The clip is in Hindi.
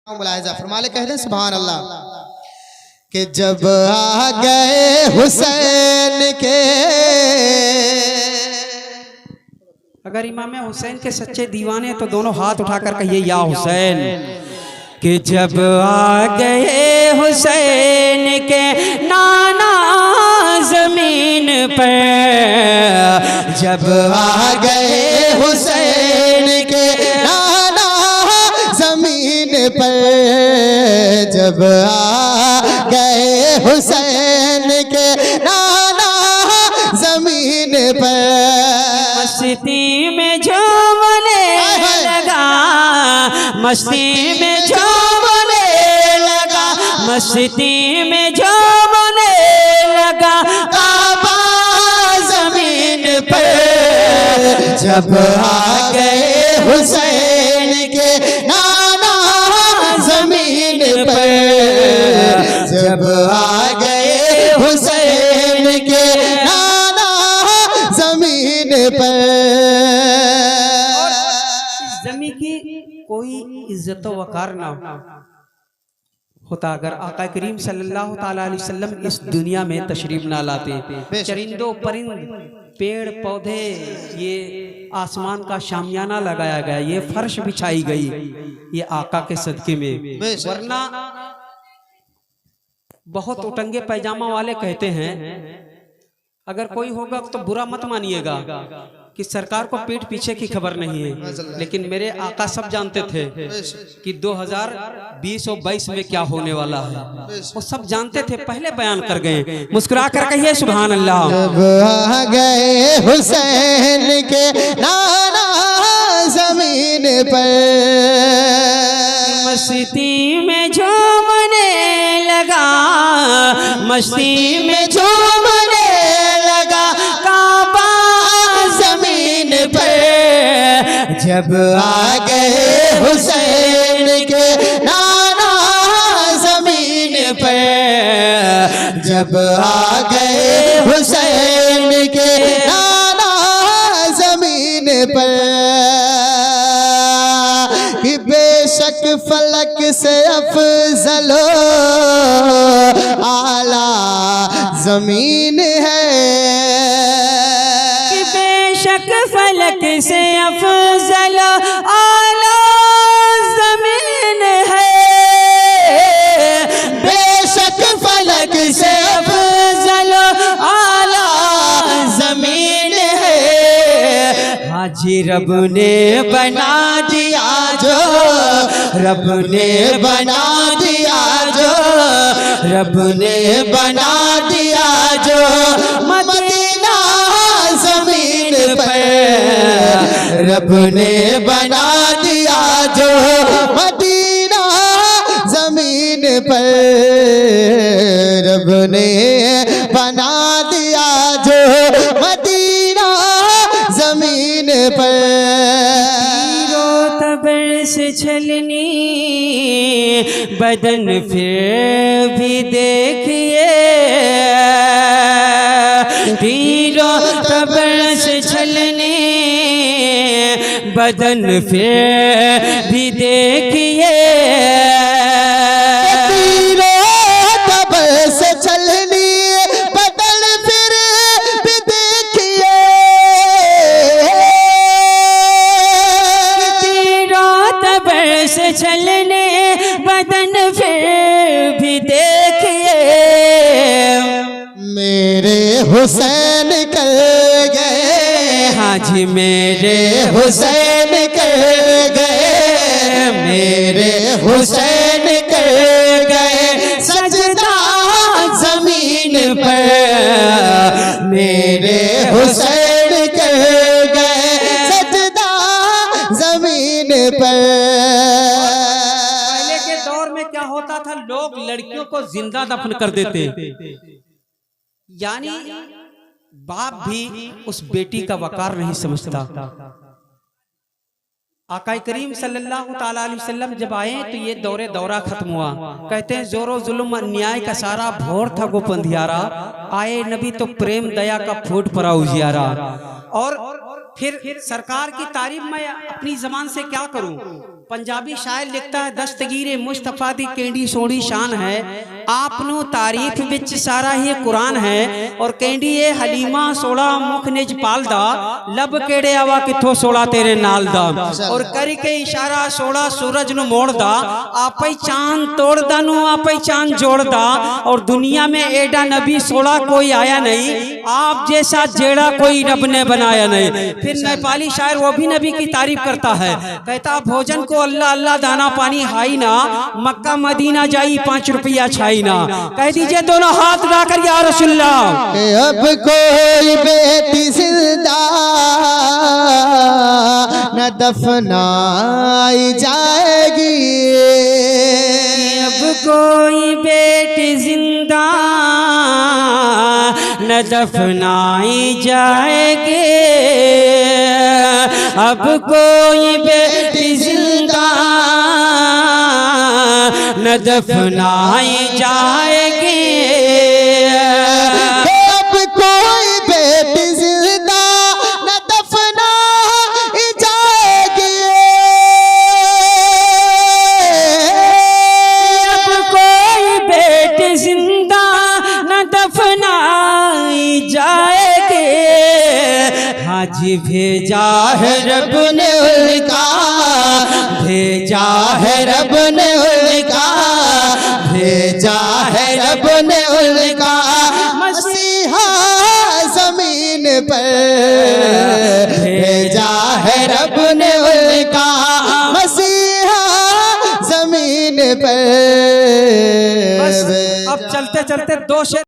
मुलाहिजा फरमाले कह दे सुभान अल्लाह कि जब आ गए हुसैन के। अगर इमाम हुसैन के सच्चे दीवाने तो दोनों हाथ उठाकर कहिए या हुसैन। कि जब आ गए हुसैन के नाना जमीन पर, जब आ गए हुसैन के नाना जमीन पर, जब आ गए हुसैन के नाना जमीन पर, मस्ती में झूमने लगा, मस्ती में झूमने लगा, मस्ती में झूमने लगा काबा जमीन पर। जब आ गए हुसैन के नाना जमीन पर, जब आ गए हुसैन के नाना जमीन पर। जमी की कोई इज्जत वकार ना होता अगर आका करीम सल्लल्लाहु ताला अलैहि वसल्लम इस दुनिया में तशरीफ ना लाते। चरिंदों परिंद पेड़ पौधे ये आसमान का शामियाना लगाया गया, ये फर्श बिछाई गई ये आका के सदके में। वरना बहुत उटंगे पैजामा वाले कहते हैं, अगर कोई होगा तो बुरा मत मानिएगा कि सरकार को पीठ पीछे की खबर नहीं है, लेकिन मेरे आका सब जानते थे कि 2020 और 22 में क्या होने वाला है। वो सब जानते थे, पहले बयान कर गए। मुस्कुरा कर कहिए सुभान अल्लाह। जब आ गए हुसैन के नाना जमीन पर, मस्ती में झूमने लगा, मस्ती में झूमने लगा काबा जमीन पर। जब आ गए हुसैन के नाना जमीन पर, जब आ गए हुसैन के नाना जमीन पर, कि बेशक फलक से अफजलो आला जमीन है, कि बेशक फलक से अफजल आला जमीन है, बेशक फलक से अफजल आला जमीन है। हाजी रब ने बना दिया जो, रब ने बना दिया जो, रब ने बना दिया जो मदीना जमीन पर, रब ने बना दिया जो मदीना जमीन पर, रब ने बना दिया जो मदीना जमीन पर। तबर से छलनी बदन फिर भी देखिए, पीरो तबर से छलनी बदन फिर भी देखिए, चलने बदन फिर भी देखिए। मेरे हुसैन कर गए, हाजी मेरे हुसैन कर गए, मेरे हुसैन कर गए सजदा जमीन पर, मेरे हुसैन कर गए सजदा जमीन पर। होता था लोग लड़कियों को जिंदा दफन कर देते, यानी बाप भी उस बेटी का वकार नहीं समझता। आका करीम सल्लल्लाहु ताला अलैहि वसल्लम जब आए तो ये दौरा खत्म हुआ। कहते हैं जोरो जुल्म अन्याय का सारा भोर था गोप अंधियारा, आए नबी तो प्रेम दया का फूट पड़ा उजियारा। और फिर सरकार की तारीफ मैं अपनी जबान से क्या करूं, पंजाबी शायर लिखता है दस्तगीर मुस्तफा दी केंडी सोनी शान है आपनों तारीफ विच सारा ही कुरान है और केंडी ये हलीमा सोला मुख निज पाल दा लब केड़े आवा किथों सोला तेरे नाल दा और करी के इशारा सोला सूरज नु मोड़ दा आप ही चांद तोड़ दा नु आप ही चांद जोड़ दा और दुनिया में एडा नबी सोला कोई आया नहीं आप जैसा जेड़ा कोई रब ने बनाया नहीं। फिर नेपाली शायर वो भी नबी की तारीफ करता है, कहता भोजन को अल्लाह अल्लाह दाना पानी हाई ना मक्का मदीना जाई 5 रुपया छाई ना। कह दीजिए दोनों हाथ उठाकर या रसूलल्लाह। अब कोई बेटी जिंदा न दफनाई जाएगी, अब कोई बेटी जिंदा न दफनाई जाएगी, अब कोई बेटी जिंदा न दफनाई जाएगी, अब कोई बेटी जिंदा न दफनाई जाएगी, अब कोई बेटी जिंदा न दफनाई जाएगी। हाजी भेजा है रब ने उनका, भेजा है रब ने उनका, भेजा है रब ने उनका मसीहा जमीन पर, भेजा है रब ने उनका मसीहा जमीन पर। बस अब चलते चलते 2 शेर